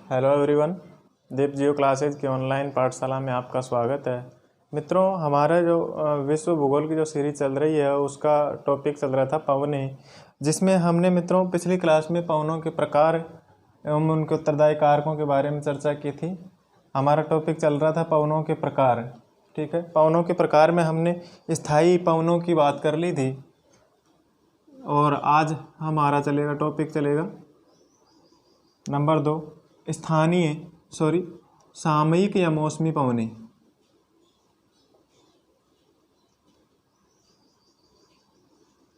Hello everyone, दीप जियो classes की online पाठशाला में आपका स्वागत है। मित्रों, हमारा जो विश्व भूगोल की जो सीरीज चल रही है उसका टॉपिक चल रहा था पवने, जिसमें हमने मित्रों पिछली क्लास में पवनों के प्रकार एवं उनके उत्तरदायी कारकों के बारे में चर्चा की थी। हमारा टॉपिक चल रहा था पवनों के प्रकार। ठीक है, पवनों के प्रकार में हमने स्थायी पवनों की बात कर ली थी और आज हमारा टॉपिक चलेगा नंबर 2, सामयिक या मौसमी पवने।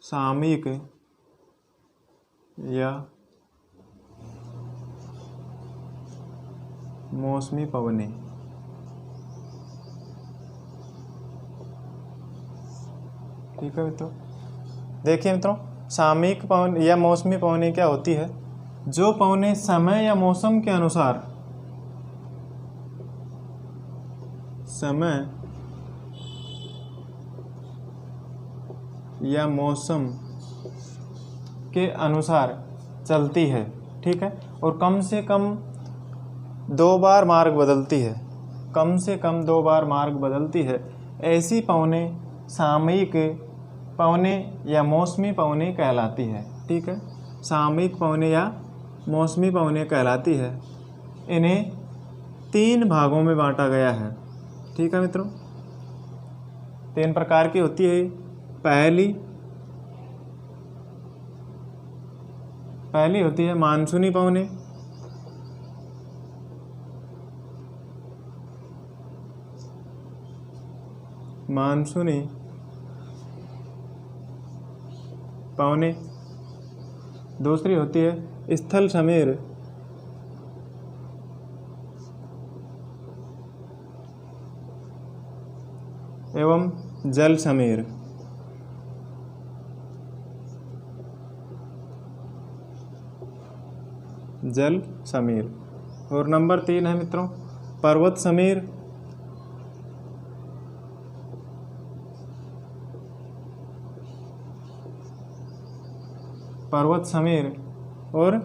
सामयिक या मौसमी पवने। ठीक है मित्रों, देखिए मित्रों, सामयिक पवन या मौसमी पवने क्या होती है? जो पवने समय या मौसम के अनुसार समय या मौसम के अनुसार चलती है, ठीक है, और कम से कम 2 बार मार्ग बदलती है, ऐसी पवने सामयिक पवने या मौसमी पवने कहलाती है। ठीक है, सामयिक पवने या मौसमी पवने कहलाती है। इन्हें 3 भागों में बांटा गया है। ठीक है मित्रों, 3 प्रकार की होती है। पहली होती है मानसूनी पवने। मानसूनी पवने। दूसरी होती है स्थल समीर एवं जल समीर। और नंबर 3 है मित्रों पर्वत समीर और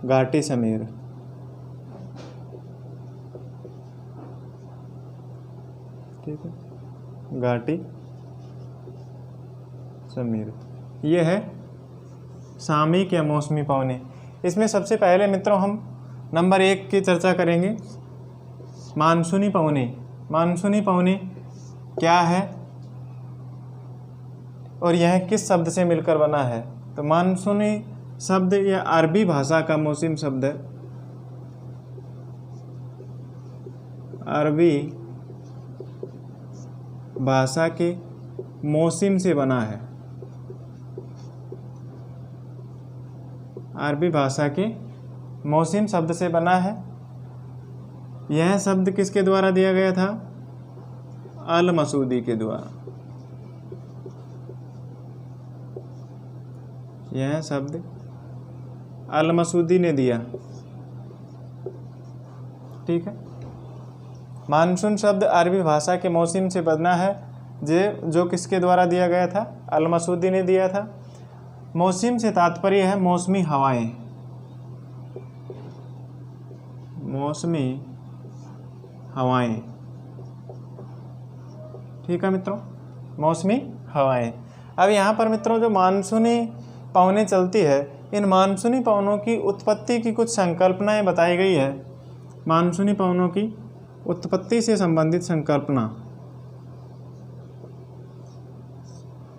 घाटी समीर। ठीक है, घाटी समीर। ये है सामयिक या मौसमी पवने। इसमें सबसे पहले मित्रों हम नंबर 1 की चर्चा करेंगे, मानसूनी पवने। मानसूनी पवने क्या है और यह किस शब्द से मिलकर बना है? तो मानसूनी शब्द यह अरबी भाषा का मौसम शब्द है। अरबी भाषा के मौसम से बना है। अरबी भाषा के मौसम शब्द से बना है। यह शब्द किसके द्वारा दिया गया था? अल मसूदी के द्वारा। यह शब्द अल मसूदी ने दिया। ठीक है, मानसून शब्द अरबी भाषा के मौसम से बना है, जो किसके द्वारा दिया गया था? अल मसूदी ने दिया था। मौसम से तात्पर्य है मौसमी हवाएं। मौसमी हवाएं। ठीक है मित्रों, मौसमी हवाएं। अब यहाँ पर मित्रों जो मानसूनी पवनें चलती है, इन मानसूनी पवनों की उत्पत्ति की कुछ संकल्पनाएं बताई गई है। मानसूनी पवनों की उत्पत्ति से संबंधित संकल्पना।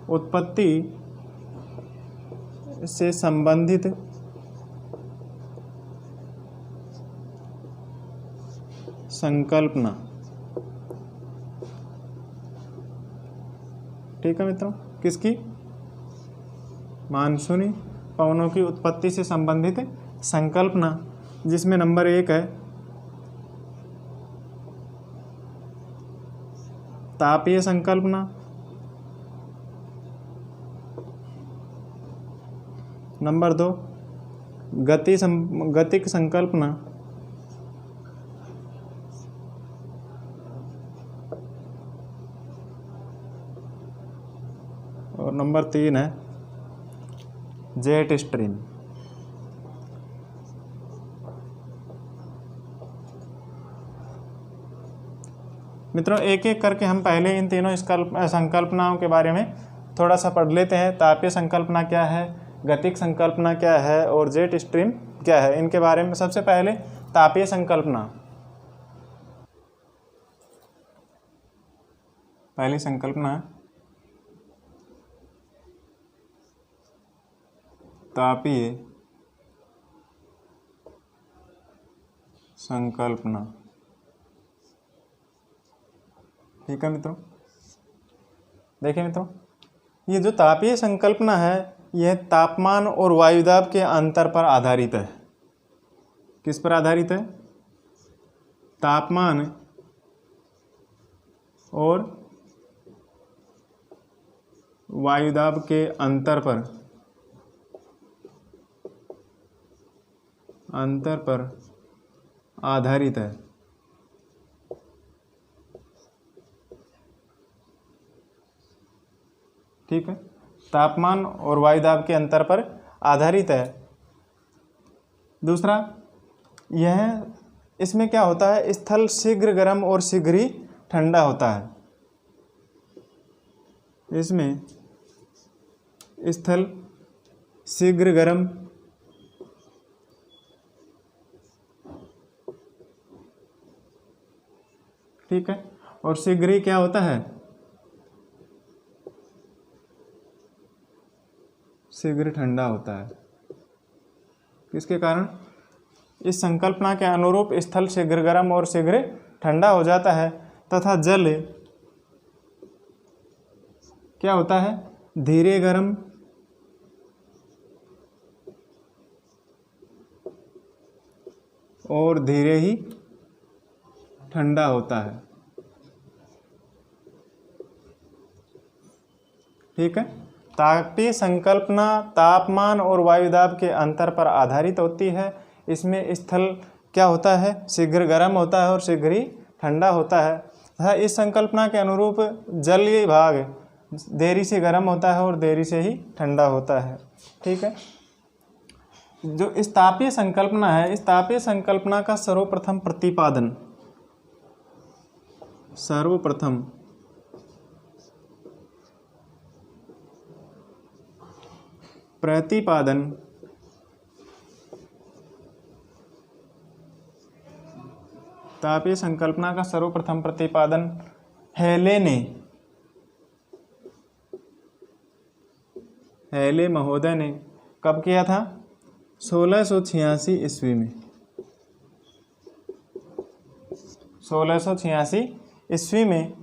उत्पत्ति से संबंधित संकल्पना। ठीक है मित्रों, किसकी? मानसूनी पवनों की उत्पत्ति से संबंधित संकल्पना, जिसमें नंबर 1 है तापीय संकल्पना। नंबर 2 गतिक संकल्पना। और नंबर 3 है जेट स्ट्रीम। मित्रों एक एक करके हम पहले इन तीनों संकल्पनाओं के बारे में थोड़ा सा पढ़ लेते हैं। तापीय संकल्पना क्या है, गतिक संकल्पना क्या है और जेट स्ट्रीम क्या है, इनके बारे में। सबसे पहले तापीय संकल्पना। पहली संकल्पना तापीय संकल्पना। ठीक है मित्रों, देखिए मित्रों, ये जो तापीय संकल्पना है यह तापमान और वायुदाब के अंतर पर आधारित है। किस पर आधारित है? तापमान और वायुदाब के अंतर पर आधारित है। ठीक है, तापमान और वायुदाब के अंतर पर आधारित है। दूसरा, यह इसमें क्या होता है, स्थल शीघ्र गर्म और शीघ्र ही ठंडा होता है। इसमें स्थल शीघ्र गर्म ठीक है और शीघ्र ही क्या होता है, शीघ्र ठंडा होता है। किसके कारण? इस संकल्पना के अनुरूप स्थल शीघ्र गर्म और शीघ्र ठंडा हो जाता है तथा जल क्या होता है, धीरे गर्म और धीरे ही ठंडा होता है। ठीक है, तापीय संकल्पना तापमान और वायुदाब के अंतर पर आधारित होती है। इसमें स्थल क्या होता है, शीघ्र गर्म होता है और शीघ्र ही ठंडा होता है तथा इस संकल्पना के अनुरूप जलीय भाग देरी से गर्म होता है और देरी से ही ठंडा होता है। ठीक है, जो इस तापीय संकल्पना है, इस तापीय संकल्पना का सर्वप्रथम प्रतिपादन तापीय संकल्पना का सर्वप्रथम प्रतिपादन हेले महोदय ने कब किया था? 1686 ईस्वी में। 1686 ईस्वी में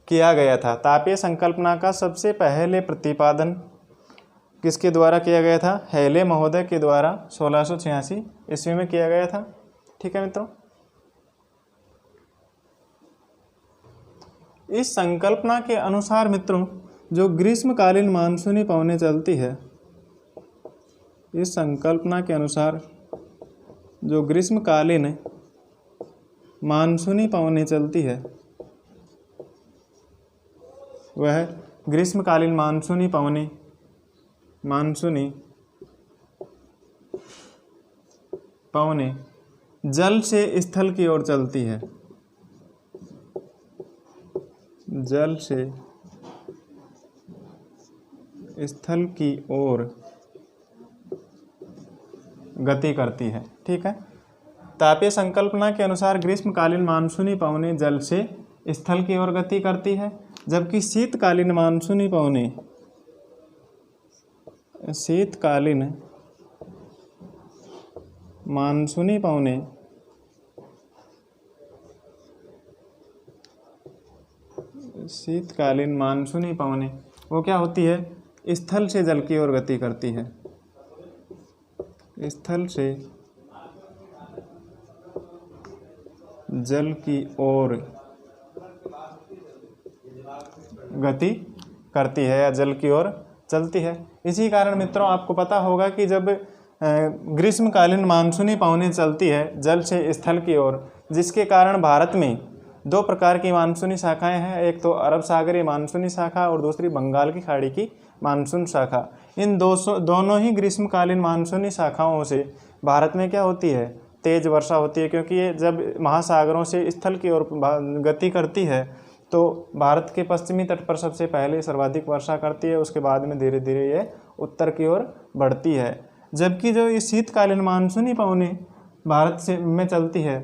किया गया था। तापीय संकल्पना का सबसे पहले प्रतिपादन किसके द्वारा किया गया था? हेले महोदय के द्वारा 1686 ईस्वी में किया गया था। ठीक है मित्रों, इस संकल्पना के अनुसार मित्रों जो ग्रीष्मकालीन मानसूनी पवनें चलती है, इस संकल्पना के अनुसार जो ग्रीष्मकालीन मानसूनी पवनें चलती है वह ग्रीष्मकालीन मानसूनी पवनें जल से स्थल की ओर चलती है, जल से स्थल की ओर गति करती है। ठीक है, तापीय संकल्पना के अनुसार ग्रीष्मकालीन मानसूनी पवनें जल से स्थल की ओर गति करती है, जबकि शीतकालीन मानसूनी पवनें वो क्या होती है, स्थल से जल की ओर गति करती है, स्थल से जल की ओर गति करती है या जल की ओर चलती है। इसी कारण मित्रों आपको पता होगा कि जब ग्रीष्मकालीन मानसूनी पवनें चलती है जल से स्थल की ओर, जिसके कारण भारत में दो प्रकार की मानसूनी शाखाएं हैं, एक तो अरब सागरीय मानसूनी शाखा और दूसरी बंगाल की खाड़ी की मानसून शाखा। इन दोनों ही ग्रीष्मकालीन मानसूनी शाखाओं से भारत में क्या होती है, तेज़ वर्षा होती है, क्योंकि ये जब महासागरों से स्थल की ओर गति करती है तो भारत के पश्चिमी तट पर सबसे पहले सर्वाधिक वर्षा करती है, उसके बाद में धीरे धीरे ये उत्तर की ओर बढ़ती है। जबकि जो ये शीतकालीन मानसूनी पवनें भारत से में चलती है,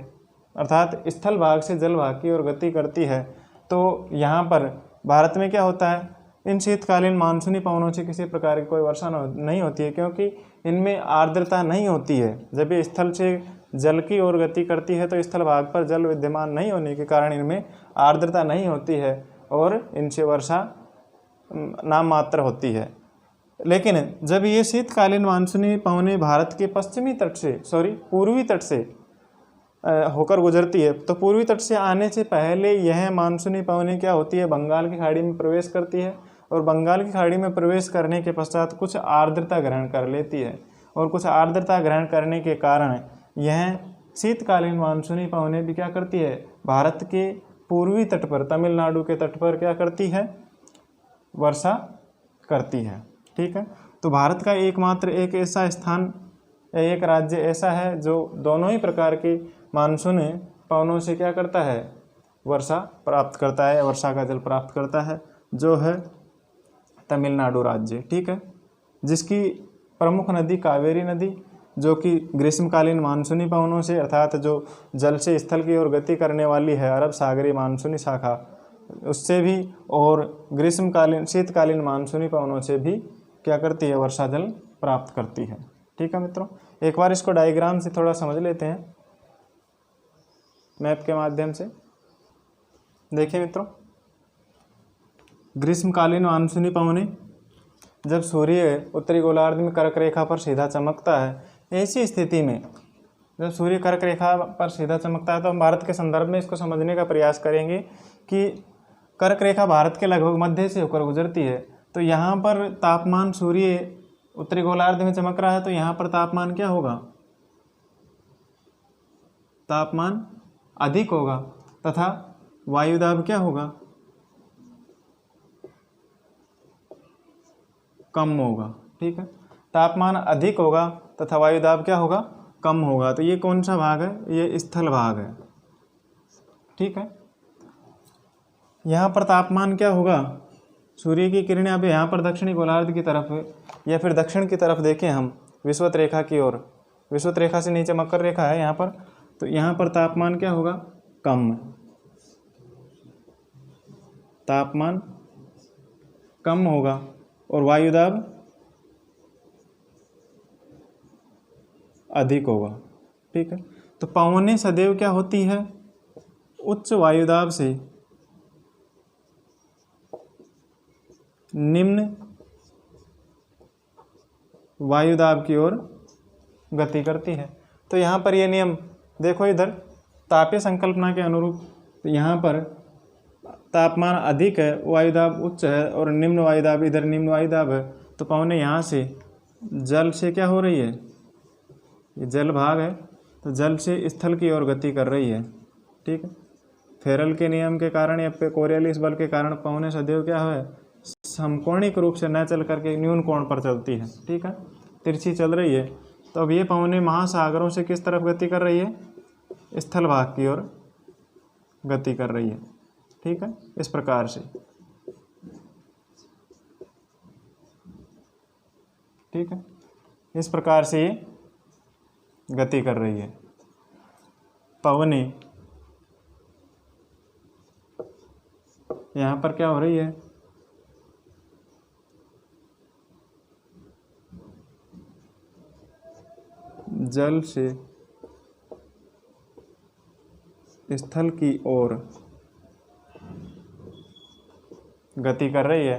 अर्थात स्थल भाग से जल भाग की ओर गति करती है, तो यहाँ पर भारत में क्या होता है, इन शीतकालीन मानसूनी पवनों से किसी प्रकार की कोई वर्षा नहीं होती है, क्योंकि इनमें आर्द्रता नहीं होती है। जब ये स्थल से जल की ओर गति करती है तो स्थल भाग पर जल विद्यमान नहीं होने के कारण इनमें आर्द्रता नहीं होती है और इनसे वर्षा नाम मात्र होती है। लेकिन जब ये शीतकालीन मानसूनी पवनें भारत के पूर्वी तट से होकर गुजरती है, तो पूर्वी तट से आने से पहले यह मानसूनी पवनें क्या होती है, बंगाल की खाड़ी में प्रवेश करती है और बंगाल की खाड़ी में प्रवेश करने के पश्चात कुछ आर्द्रता ग्रहण कर लेती है और कुछ आर्द्रता ग्रहण करने के कारण यह शीतकालीन मानसूनी पवनें भी क्या करती है, भारत के पूर्वी तट पर, तमिलनाडु के तट पर क्या करती है, वर्षा करती है। ठीक है, तो भारत का एकमात्र एक ऐसा स्थान, एक राज्य ऐसा है जो दोनों ही प्रकार के मानसूनी पवनों से क्या करता है, वर्षा प्राप्त करता है, वर्षा का जल प्राप्त करता है, जो है तमिलनाडु राज्य। ठीक है, जिसकी प्रमुख नदी कावेरी नदी, जो कि ग्रीष्मकालीन मानसूनी पवनों से, अर्थात जो जल से स्थल की ओर गति करने वाली है अरब सागरीय मानसूनी शाखा, उससे भी और शीतकालीन मानसूनी पवनों से भी क्या करती है, वर्षा जल प्राप्त करती है। ठीक है मित्रों, एक बार इसको डायग्राम से थोड़ा समझ लेते हैं, मैप के माध्यम से। देखिए मित्रों, ग्रीष्मकालीन मानसूनी पवनें जब सूर्य उत्तरी गोलार्ध में कर्क रेखा पर सीधा चमकता है, ऐसी स्थिति में जब सूर्य कर्क रेखा पर सीधा चमकता है तो हम भारत के संदर्भ में इसको समझने का प्रयास करेंगे कि कर्क रेखा भारत के लगभग मध्य से होकर गुजरती है। तो यहाँ पर तापमान, सूर्य उत्तरी गोलार्ध में चमक रहा है तो यहाँ पर तापमान क्या होगा, तापमान अधिक होगा तथा वायुदाब क्या होगा, कम होगा। ठीक है, तापमान अधिक होगा तथा वायुदाब क्या होगा, कम होगा। तो ये कौन सा भाग है, ये स्थल भाग है। ठीक है, यहाँ पर तापमान क्या होगा, सूर्य की किरणें अब यहाँ पर दक्षिणी गोलार्ध की तरफ या फिर दक्षिण की तरफ देखें हम, विषुवत रेखा की ओर, विषुवत रेखा से नीचे मकर रेखा है यहाँ पर, तो यहाँ पर तापमान क्या होगा, कम, तापमान कम होगा और वायुदाब अधिक होगा। ठीक है, तो पवनें सदैव क्या होती है, उच्च वायुदाब से निम्न वायुदाब की ओर गति करती है। तो यहाँ पर ये नियम देखो, इधर तापीय संकल्पना के अनुरूप, तो यहाँ पर तापमान अधिक है, वायुदाब उच्च है और निम्न वायुदाब, इधर निम्न वायुदाब है, तो पवनें यहाँ से जल से क्या हो रही है, ये जल भाग है, तो जल से स्थल की ओर गति कर रही है। ठीक है, फेरल के नियम के कारण या कोरियोलिस बल के कारण पवनें सदैव क्या है, समकोणिक रूप से न चल करके न्यून कोण पर चलती है। ठीक है, तिरछी चल रही है। तो अब ये पवनें महासागरों से किस तरफ गति कर रही है, स्थल भाग की ओर गति कर रही है। ठीक है, इस प्रकार से। ठीक है, इस प्रकार से ये गति कर रही है पवनें। यहाँ पर क्या हो रही है, जल से स्थल की ओर गति कर रही है।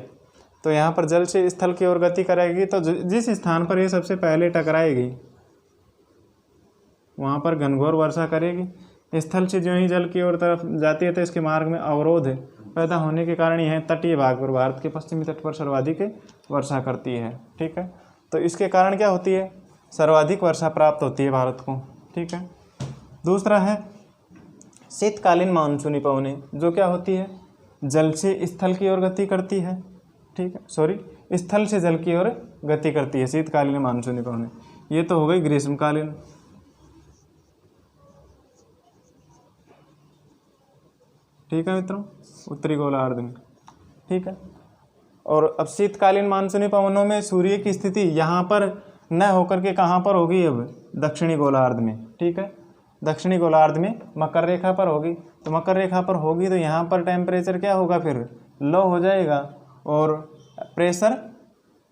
तो यहाँ पर जल से स्थल की ओर गति करेगी तो जिस स्थान पर ये सबसे पहले टकराएगी वहाँ पर घनघोर वर्षा करेगी। स्थल से जो ही जल की ओर तरफ जाती है तो इसके मार्ग में अवरोध पैदा होने के कारण यह तटीय भाग पर, भारत के पश्चिमी तट पर सर्वाधिक वर्षा करती है। ठीक है, तो इसके कारण क्या होती है, सर्वाधिक वर्षा प्राप्त होती है भारत को। ठीक है, दूसरा है शीतकालीन मानसूनी पवनें, जो क्या होती है, जल से स्थल की ओर गति करती है। ठीक है, स्थल से जल की ओर गति करती है शीतकालीन मानसूनी पवनें। ये तो हो गई ग्रीष्मकालीन। ठीक है मित्रों, उत्तरी गोलार्ध में। ठीक है, और अब शीतकालीन मानसूनी पवनों में सूर्य की स्थिति यहाँ पर न होकर के कहाँ पर होगी, अब दक्षिणी गोलार्ध में। ठीक है, दक्षिणी गोलार्ध में मकर रेखा पर होगी। तो मकर रेखा पर होगी तो यहाँ पर टेम्परेचर क्या होगा, फिर लो हो जाएगा और प्रेशर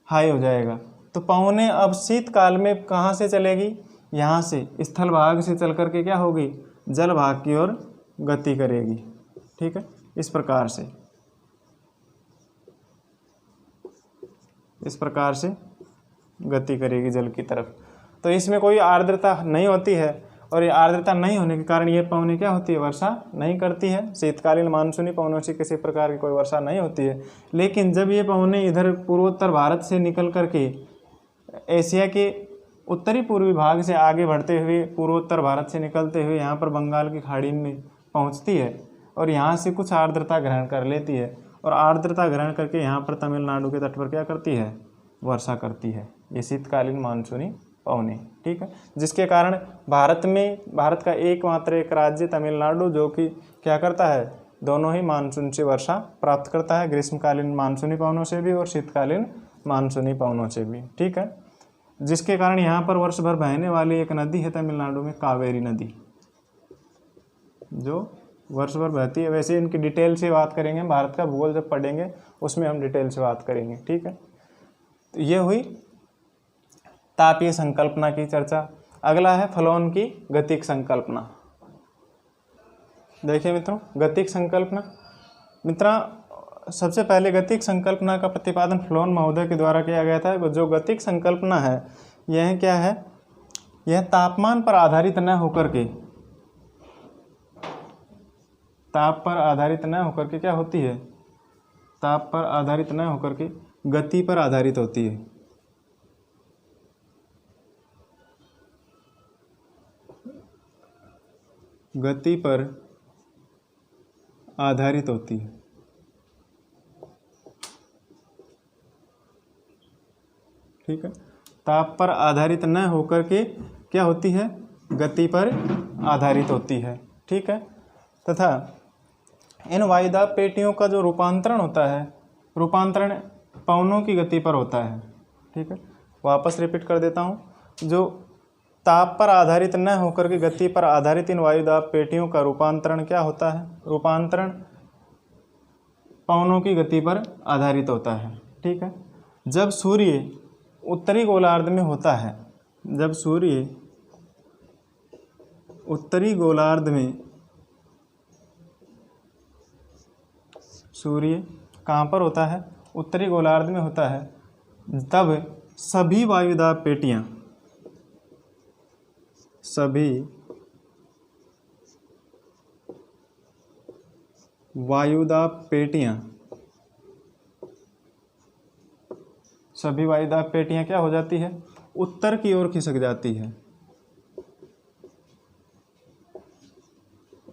हाई हो जाएगा। तो पवनें अब शीतकाल में कहाँ से चलेगी, यहाँ से स्थल भाग से चल करके क्या होगी, जल भाग की ओर गति करेगी। ठीक है, इस प्रकार से गति करेगी जल की तरफ। तो इसमें कोई आर्द्रता नहीं होती है, और ये आर्द्रता नहीं होने के कारण ये पवनें क्या होती है, वर्षा नहीं करती है। शीतकालीन मानसूनी पवनों से किसी प्रकार की कोई वर्षा नहीं होती है। लेकिन जब ये पवनें इधर पूर्वोत्तर भारत से निकल करके एशिया के उत्तरी पूर्वी भाग से आगे बढ़ते हुए पूर्वोत्तर भारत से निकलते हुए यहाँ पर बंगाल की खाड़ी में पहुँचती है और यहाँ से कुछ आर्द्रता ग्रहण कर लेती है, और आर्द्रता ग्रहण करके यहाँ पर तमिलनाडु के तट पर क्या करती है, वर्षा करती है। ये शीतकालीन मानसूनी पवनें। ठीक है, जिसके कारण भारत का एकमात्र एक राज्य तमिलनाडु जो कि क्या करता है, दोनों ही मानसून से वर्षा प्राप्त करता है, ग्रीष्मकालीन मानसूनी पवनों से भी और शीतकालीन मानसूनी पवनों से भी। ठीक है, जिसके कारण यहाँ पर वर्ष भर बहने वाली एक नदी है तमिलनाडु में, कावेरी नदी, जो वर्ष भर बहती है। वैसे इनकी डिटेल से बात करेंगे, भारत का भूगोल जब पढ़ेंगे उसमें हम डिटेल से बात करेंगे। ठीक है, तो ये हुई तापीय संकल्पना की चर्चा। अगला है फलोन की गतिक संकल्पना। देखिए मित्रों, गतिक संकल्पना, सबसे पहले गतिक संकल्पना का प्रतिपादन फ्लोन महोदय के द्वारा किया गया था। जो गतिक संकल्पना है यह क्या है, यह तापमान पर आधारित न होकर के, ताप पर आधारित न होकर के क्या होती है, ताप पर आधारित न होकर के गति पर आधारित होती है। गति पर आधारित होती है। ठीक है, ताप पर आधारित न होकर के क्या होती है, गति पर आधारित होती है। ठीक है, तथा इन वायुदाब पेटियों का जो रूपांतरण होता है, रूपांतरण पवनों की गति पर होता है। ठीक है, वापस रिपीट कर देता हूँ, जो ताप पर आधारित न होकर के गति पर आधारित इन वायुदाब पेटियों का रूपांतरण क्या होता है, रूपांतरण पवनों की गति पर आधारित होता है। ठीक है, जब सूर्य उत्तरी गोलार्ध में होता है, जब सूर्य उत्तरी गोलार्ध में, सूर्य कहाँ पर होता है, उत्तरी गोलार्ध में होता है, तब सभी वायुदाब पेटियाँ, सभी वायुदाब पेटियाँ, सभी वायुदाब पेटियाँ क्या हो जाती है, उत्तर की ओर खिसक जाती है,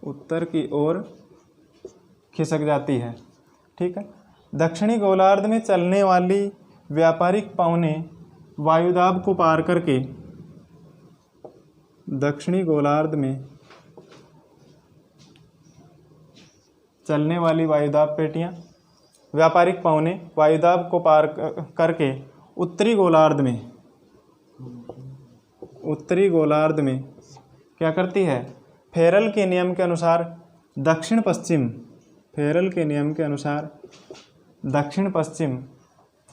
उत्तर की ओर खिसक जाती है। ठीक है, दक्षिणी गोलार्ध में चलने वाली व्यापारिक पवनें वायुदाब को पार करके, दक्षिणी गोलार्ध में चलने वाली वायुदाब पेटियाँ, व्यापारिक पवनें वायुदाब को पार करके उत्तरी गोलार्ध में क्या करती है, फेरल के नियम के अनुसार दक्षिण पश्चिम, फेरल के नियम के अनुसार दक्षिण पश्चिम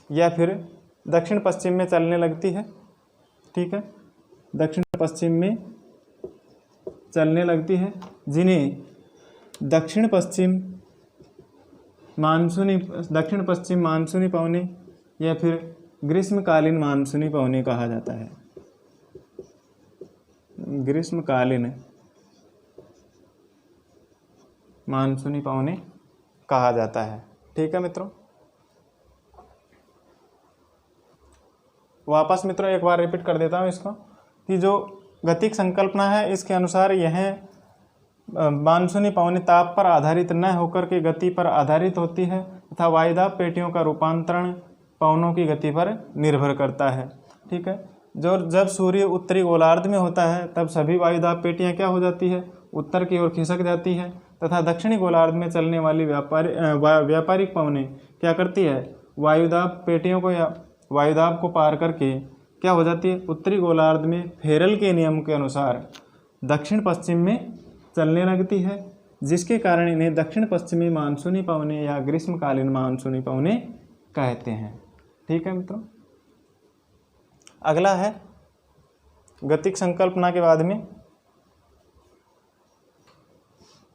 या फिर दक्षिण पश्चिम में चलने लगती है। ठीक है, दक्षिण पश्चिम में चलने लगती है, जिन्हें दक्षिण पश्चिम मानसूनी पवनें या फिर ग्रीष्मकालीन मानसूनी पवनें कहा जाता है, ग्रीष्मकालीन मानसूनी पवनें कहा जाता है। ठीक है मित्रों, वापस मित्रों एक बार रिपीट कर देता हूँ इसको, कि जो गतिक संकल्पना है इसके अनुसार यह मानसूनी पवनें ताप पर आधारित न होकर के गति पर आधारित होती है तथा वायुदाब पेटियों का रूपांतरण पवनों की गति पर निर्भर करता है। ठीक है, जब सूर्य उत्तरी गोलार्ध में होता है तब सभी वायुदाब पेटियाँ क्या हो जाती है, उत्तर की ओर खिसक जाती है तथा दक्षिणी गोलार्ध में चलने वाली व्यापारिक पवनें क्या करती है, वायुदाब पेटियों को या वायुदाब को पार करके क्या हो जाती है, उत्तरी गोलार्ध में फेरल के नियम के अनुसार दक्षिण पश्चिम में चलने लगती है, जिसके कारण इन्हें दक्षिण पश्चिमी मानसूनी पवनें या ग्रीष्मकालीन मानसूनी पवनें कहते हैं। ठीक है मित्रों, अगला है गतिक संकल्पना के बाद में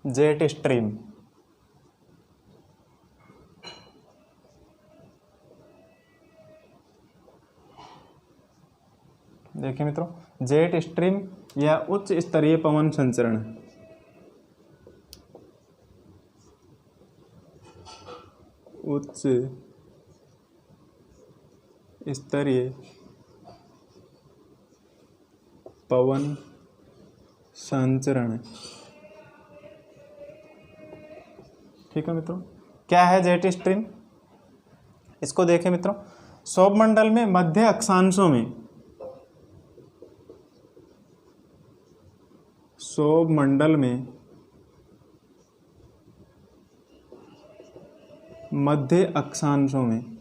जेट स्ट्रीम। देखिए मित्रों, जेट स्ट्रीम या उच्च स्तरीय पवन संचरण, उच्च स्तरीय पवन संचरण। ठीक है मित्रों, क्या है जेट स्ट्रीम? इसको देखें मित्रों, सौरमंडल में मध्य अक्षांशों में, सौरमंडल में मध्य अक्षांशों में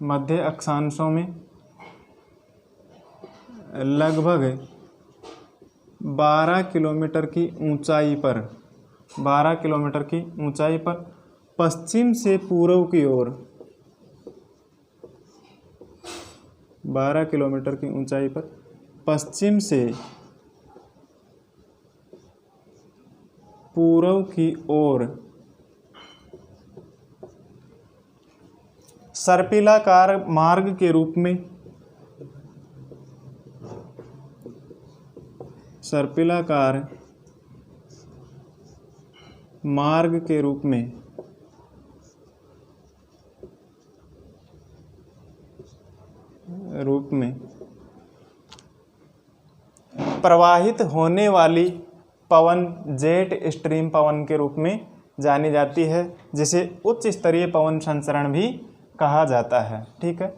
मध्य अक्षांशों में लगभग 12 किलोमीटर की ऊंचाई पर, 12 किलोमीटर की ऊंचाई पर पश्चिम से पूर्व की ओर, 12 किलोमीटर की ऊंचाई पर पश्चिम से पूर्व की ओर सर्पिलाकार मार्ग के रूप में, सर्पिलाकार मार्ग के रूप में प्रवाहित होने वाली पवन जेट स्ट्रीम पवन के रूप में जानी जाती है, जिसे उच्च स्तरीय पवन संचरण भी कहा जाता है। ठीक है,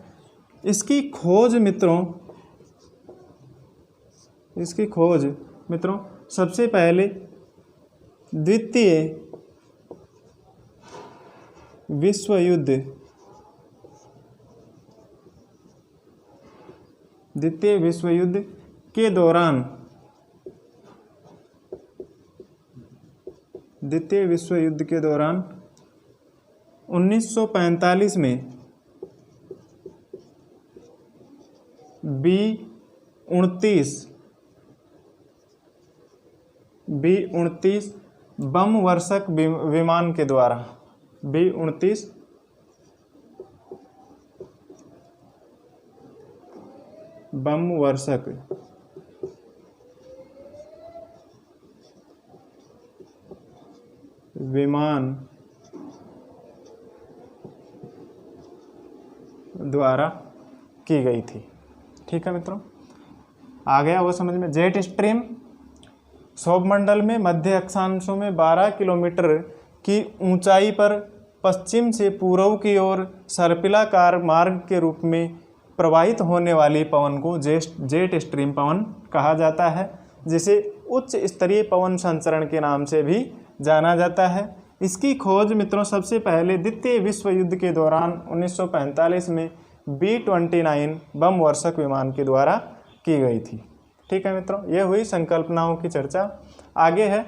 इसकी खोज मित्रों सबसे पहले द्वितीय विश्व युद्ध के दौरान, द्वितीय विश्व युद्ध के दौरान 1945 में B-29 बम वर्षक विमान के द्वारा, B-29 बम वर्षक विमान द्वारा की गई थी। ठीक है मित्रों, आ गया वो समझ में। जेट स्ट्रीम सौरमंडल में मध्य अक्षांशों में 12 किलोमीटर की ऊंचाई पर पश्चिम से पूर्व की ओर सर्पिलाकार मार्ग के रूप में प्रवाहित होने वाली पवन को जेट स्ट्रीम पवन कहा जाता है, जिसे उच्च स्तरीय पवन संचरण के नाम से भी जाना जाता है। इसकी खोज मित्रों सबसे पहले द्वितीय विश्व युद्ध के दौरान 1945 में B-29 बम वर्षक विमान के द्वारा की गई थी। ठीक है मित्रों, यह हुई संकल्पनाओं की चर्चा। आगे है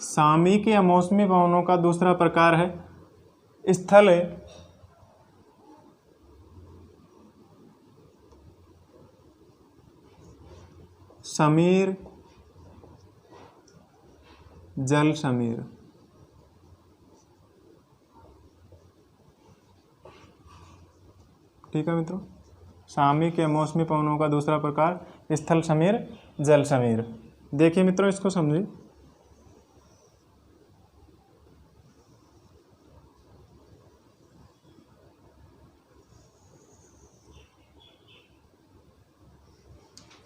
सामयिक या मौसमी पवनों का दूसरा प्रकार है स्थल समीर, जल समीर। ठीक है मित्रों, सामयिक या मौसमी पवनों का दूसरा प्रकार स्थल समीर, जल समीर। देखिए मित्रों, इसको समझिए।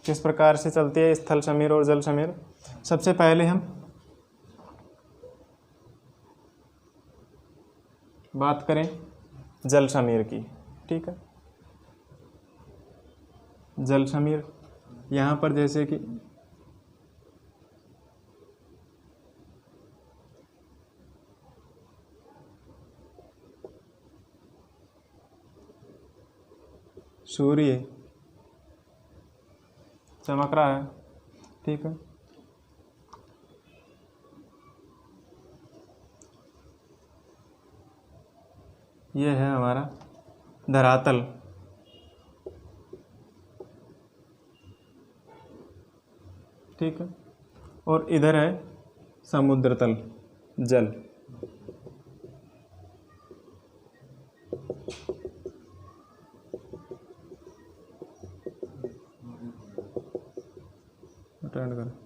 किस प्रकार से चलती है स्थल समीर और जल समीर। सबसे पहले हम बात करें जल समीर की, ठीक है। जल समीर यहाँ पर जैसे कि सूर्य चमक रहा है, ठीक है। ये है हमारा धरातल, ठीक है। और इधर है समुद्र तल, जल। अटेंड कर।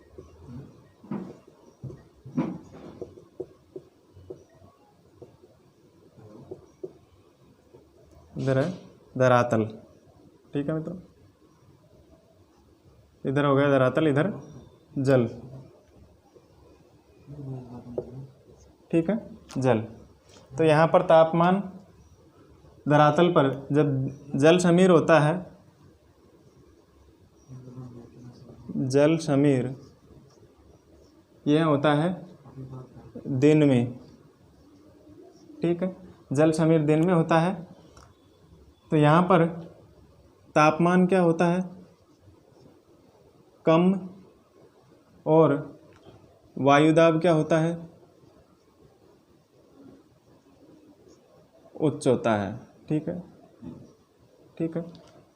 इधर है धरातल, ठीक है मित्रों। इधर हो गया धरातल, इधर जल, ठीक है, जल। तो यहाँ पर तापमान धरातल पर जब जल समीर होता है, जल समीर यह होता है दिन में, ठीक है। जल समीर दिन में होता है, तो यहाँ पर तापमान क्या होता है, कम, और वायुदाब क्या होता है, उच्च होता है, ठीक है, ठीक है।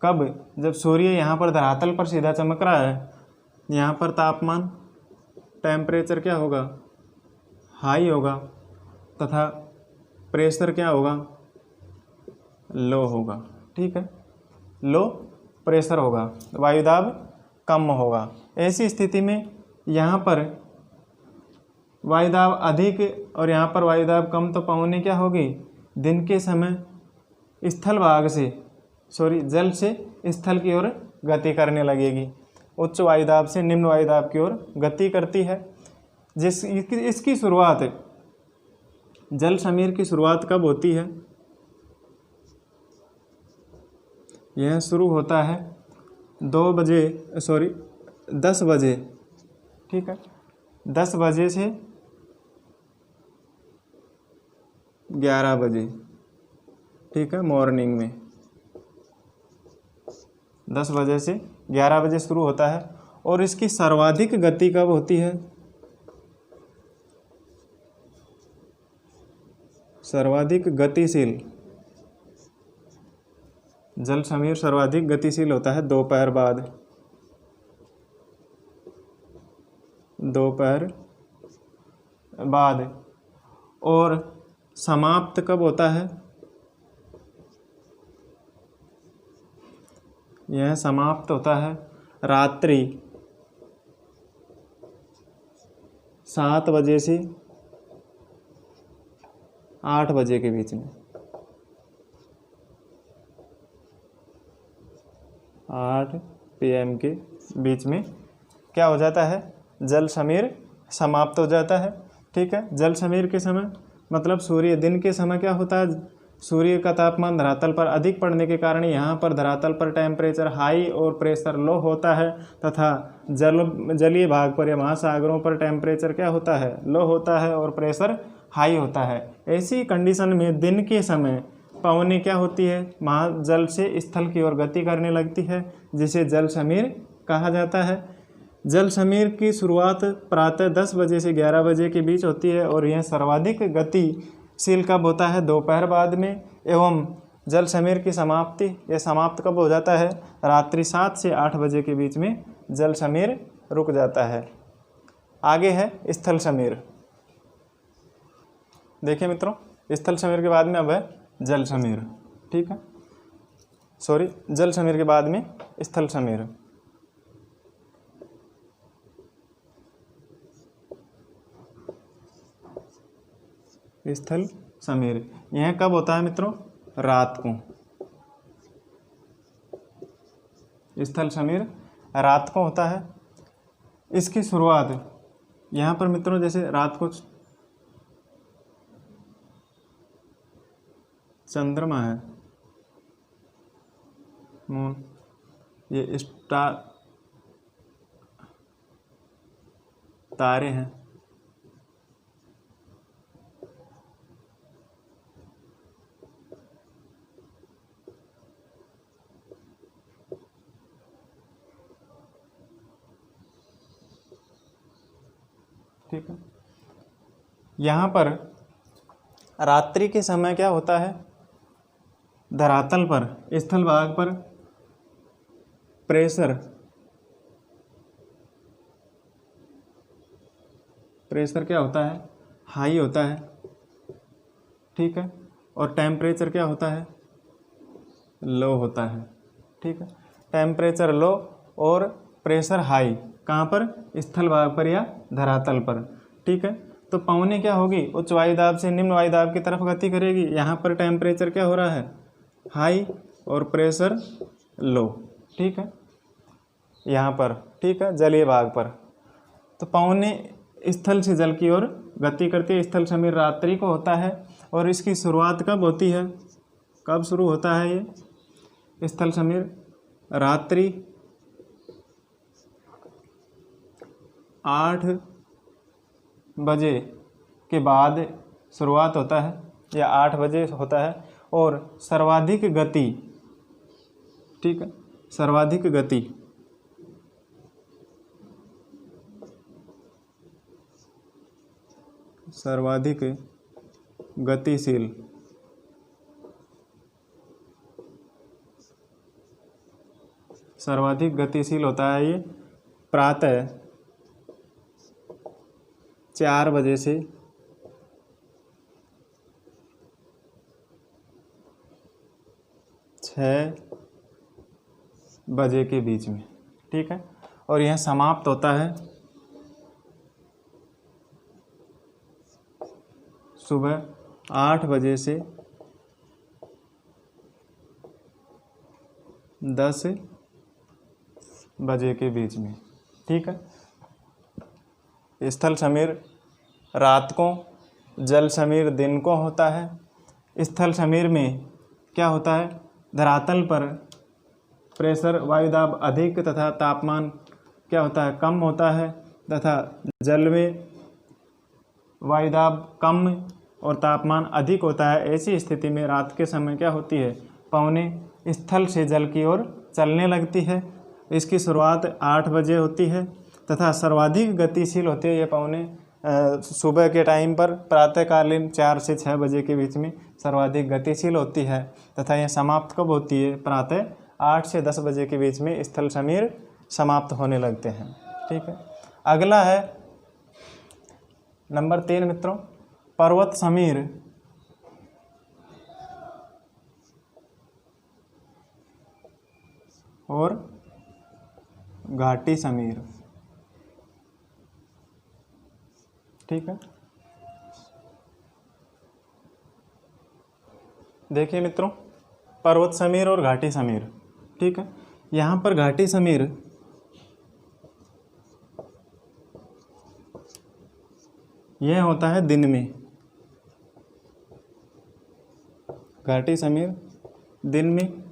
कब? जब सूर्य यहाँ पर धरातल पर सीधा चमक रहा है, यहाँ पर तापमान, टेम्परेचर क्या होगा, हाई होगा, तथा प्रेशर क्या होगा, लो होगा, ठीक है। लो प्रेशर होगा, वायुदाब कम होगा। ऐसी स्थिति में यहाँ पर वायुदाब अधिक और यहाँ पर वायुदाब कम, तो पवनें क्या होगी, दिन के समय स्थल भाग से, जल से स्थल की ओर गति करने लगेगी। उच्च वायुदाब से निम्न वायुदाब की ओर गति करती है। इसकी शुरुआत, जल समीर की शुरुआत कब होती है? यह शुरू होता है 10 बजे, ठीक है। 10 बजे से 11 बजे, ठीक है, मॉर्निंग में 10 बजे से 11 बजे शुरू होता है। और इसकी सर्वाधिक गति कब होती है? सर्वाधिक गतिशील, जल समीर सर्वाधिक गतिशील होता है दोपहर बाद। और समाप्त कब होता है? यह समाप्त होता है रात्रि 7 बजे से 8 बजे के बीच में। 8 PM के बीच में क्या हो जाता है? जल समीर समाप्त हो जाता है, ठीक है। जल समीर के समय मतलब सूर्य दिन के समय क्या होता है? सूर्य का तापमान धरातल पर अधिक पड़ने के कारण यहाँ पर धरातल पर टेम्परेचर हाई और प्रेशर लो होता है, तथा जलीय भाग पर या महासागरों पर टेम्परेचर क्या होता है? लो होता है और प्रेशर हाई होता है। ऐसी कंडीशन में दिन के समय पवनें क्या होती है? महाजल से स्थल की ओर गति करने लगती है, जिसे जल समीर कहा जाता है। जल समीर की शुरुआत प्रातः 10 बजे से 11 बजे के बीच होती है और यह सर्वाधिक गतिशील कब होता है? दोपहर बाद में। एवं जल समीर की समाप्ति, यह समाप्त कब हो जाता है? रात्रि 7 से 8 बजे के बीच में जल समीर रुक जाता है। आगे है स्थल समीर। देखिए मित्रों, स्थल समीर के बाद में अब है जल समीर, ठीक है। जल समीर के बाद में स्थल समीर। स्थल समीर यह कब होता है मित्रों? रात को। स्थल समीर रात को होता है। इसकी शुरुआत यहाँ पर मित्रों, जैसे रात को चंद्रमा है, मून, ये स्टार तारे हैं। ठीक है, यहाँ पर रात्रि के समय क्या होता है, धरातल पर, स्थल भाग पर प्रेशर क्या होता है, हाई होता है। ठीक है, और टेम्परेचर क्या होता है, लो होता है। ठीक है, टेम्परेचर लो और प्रेशर हाई, कहाँ पर, स्थल भाग पर या धरातल पर। ठीक है, तो पवनें क्या होगी, उच्च वायुदाब से निम्न वायुदाब की तरफ गति करेगी। यहाँ पर टेम्परेचर क्या हो रहा है, हाई, और प्रेशर लो। ठीक है, यहाँ पर, ठीक है, जलीय भाग पर। तो पवनें स्थल से जल की ओर गति करती है। स्थल समीर रात्रि को होता है, और इसकी शुरुआत कब होती है, कब शुरू होता है ये स्थल समीर, रात्रि 8 बजे के बाद शुरुआत होता है, या 8 बजे होता है। और सर्वाधिक गति, ठीक है, सर्वाधिक गति सर्वाधिक गतिशील होता है ये प्रातः 4 बजे से 6 बजे के बीच में। ठीक है, और यह समाप्त होता है सुबह 8 बजे से 10 बजे के बीच में। ठीक है, स्थल समीर रात को, जल समीर दिन को होता है। स्थल समीर में क्या होता है, धरातल पर प्रेशर वायुदाब अधिक तथा तापमान क्या होता है, कम होता है, तथा जल में वायुदाब कम और तापमान अधिक होता है। ऐसी स्थिति में रात के समय क्या होती है, पवनें स्थल से जल की ओर चलने लगती है। इसकी शुरुआत 8 बजे होती है, तथा सर्वाधिक गतिशील होती है ये पवनें सुबह के टाइम पर, प्रातःकालीन 4 से 6 बजे के बीच में सर्वाधिक गतिशील होती है, तथा यह समाप्त कब होती है, प्रातः 8 से 10 बजे के बीच में स्थल समीर समाप्त होने लगते हैं। ठीक है, अगला है नंबर 3 मित्रों, पर्वत समीर और घाटी समीर। ठीक है, देखिए मित्रों, पर्वत समीर और घाटी समीर। ठीक है, यहाँ पर घाटी समीर यह होता है दिन में, घाटी समीर दिन में,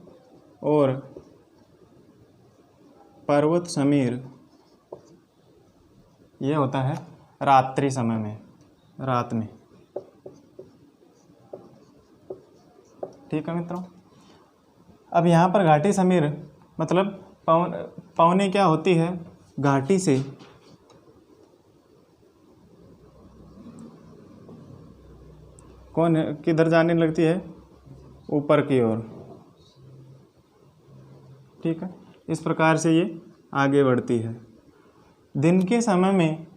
और पर्वत समीर यह होता है रात्रि समय में, रात में। ठीक है मित्रों, अब यहाँ पर घाटी समीर मतलब पवनें क्या होती है, घाटी से किधर जाने लगती है, ऊपर की ओर। ठीक है, इस प्रकार से ये आगे बढ़ती है। दिन के समय में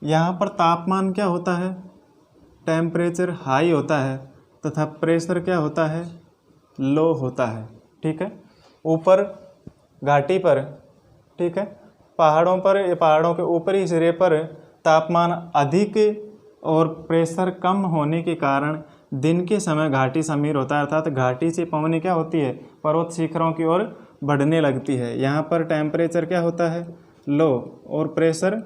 यहाँ पर तापमान क्या होता है, टेम्परेचर हाई होता है, तथा प्रेशर क्या होता है, लो होता है। ठीक है, ऊपर घाटी पर, ठीक है, पहाड़ों पर, ये पहाड़ों के ऊपरी सिरे पर तापमान अधिक और प्रेशर कम होने के कारण दिन के समय घाटी समीर होता है, अर्थात घाटी से पवनें क्या होती है, पर्वत शिखरों की ओर बढ़ने लगती है। यहाँ पर टेम्परेचर क्या होता है, लो, और प्रेशर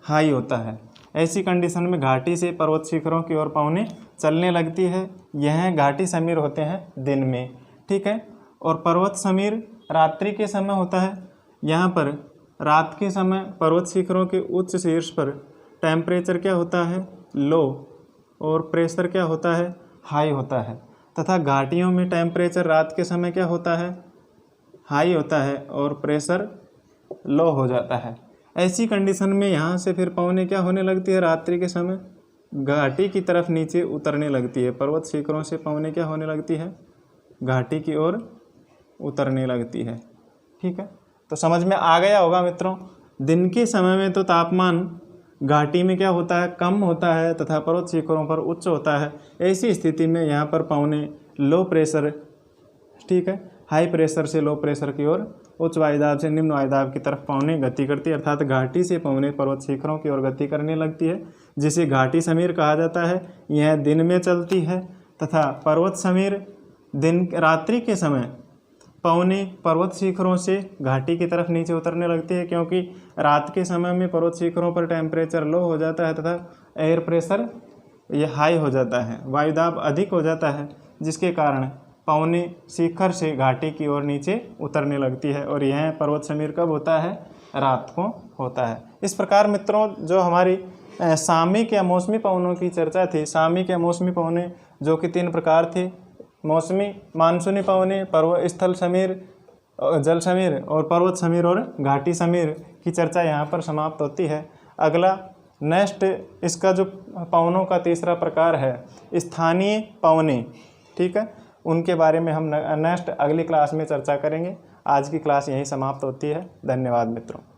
हाई होता है। ऐसी कंडीशन में घाटी से पर्वत शिखरों की ओर पवनें चलने लगती है। यह घाटी समीर होते हैं दिन में, ठीक है। और पर्वत समीर रात्रि के समय होता है। यहाँ पर रात के समय पर्वत शिखरों के उच्च शीर्ष पर टेम्परेचर क्या होता है, लो, और प्रेशर क्या होता है, हाई होता है। तथा घाटियों में टेम्परेचर रात के समय क्या होता है, हाई होता है, और प्रेशर लो हो जाता है। ऐसी कंडीशन में यहाँ से फिर पवनें क्या होने लगती है, रात्रि के समय घाटी की तरफ नीचे उतरने लगती है। पर्वत शिखरों से पवनें क्या होने लगती है, घाटी की ओर उतरने लगती है, ठीक है। तो समझ में आ गया होगा मित्रों। दिन के समय में तो तापमान घाटी में क्या होता है, कम होता है तथा पर्वत शिखरों पर उच्च होता है। ऐसी स्थिति में यहाँ पर पवनें लो प्रेशर, ठीक है, हाई प्रेशर से लो प्रेशर की ओर, उच्च वायुदाब से निम्न वायुदाब की तरफ पवनें गति करती है, अर्थात घाटी से पवनें पर्वत शिखरों की ओर गति करने लगती है, जिसे घाटी समीर कहा जाता है। यह दिन में चलती है तथा पर्वत समीर दिन रात्रि के समय पवनें पर्वत शिखरों से घाटी की तरफ नीचे उतरने लगती है, क्योंकि रात के समय में पर्वत शिखरों पर टेम्परेचर लो हो जाता है तथा एयर प्रेशर ये हाई हो जाता है, वायुदाब अधिक हो जाता है, जिसके कारण पवनें शिखर से घाटी की ओर नीचे उतरने लगती है। और यह पर्वत समीर कब होता है, रात को होता है। इस प्रकार मित्रों जो हमारी सामयिक या मौसमी पवनों की चर्चा थी, सामयिक या मौसमी पवनें जो कि 3 प्रकार थी, मौसमी मानसूनी पवनें, पर्वत स्थल समीर, जल समीर, और पर्वत समीर और घाटी समीर की चर्चा यहाँ पर समाप्त होती है। अगला नेक्स्ट इसका जो पवनों का तीसरा प्रकार है स्थानीय पवनें, ठीक है, उनके बारे में हम नेक्स्ट अगली क्लास में चर्चा करेंगे। आज की क्लास यहीं समाप्त होती है। धन्यवाद मित्रों।